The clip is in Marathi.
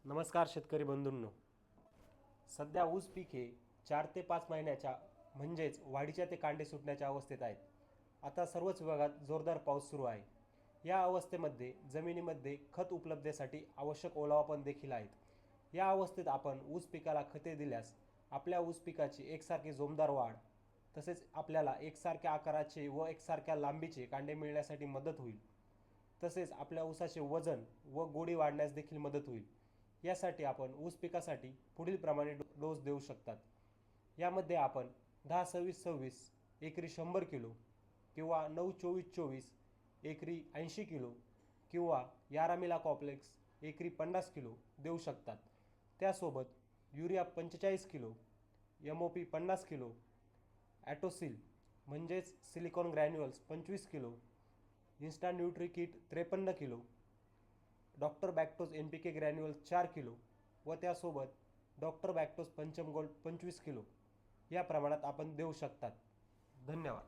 नमस्कार शेतकरी बंधूंनो. सध्या ऊस पीक हे 4 ते 5 महिन्याच्या म्हणजेच वाढीच्या ते कांडे सुटण्याच्या अवस्थेत आहेत. आता सर्वच विभागात जोरदार पाऊस सुरू आहे. या अवस्थेमध्ये जमिनीमध्ये खत उपलब्धतेसाठी आवश्यक ओलावापण देखील आहेत. या अवस्थेत आपण ऊस पिकाला खते दिल्यास आपल्या ऊस पिकाची एकसारखी जोमदार वाढ तसेच आपल्याला एकसारख्या आकाराचे व एकसारख्या लांबीचे कांडे मिळण्यासाठी मदत होईल. तसेच आपल्या ऊसाचे वजन व गोडी वाढण्यास देखील मदत होईल. यासाठी आपण ऊस पिकासाठी पुढील प्रमाणे डोस देऊ शकतात. यामध्ये आपण 10-26-26 एकरी 100 किलो किंवा 9-24-24 एकरी 80 किलो किंवा यारामिला कॉम्प्लेक्स एकरी 50 किलो देऊ शकतात. त्यासोबत urea 45 kilo, MOP 50 kilo, Atosil म्हणजेच silicon granules 25 kilo, Insta Nutri kit 53 kilo, doctor Bactos NPK granule 4 kilo व त्यासोबत doctor Bactos Pancham gold 25 kilo या प्रमाणात आपण देऊ शकतात. धन्यवाद.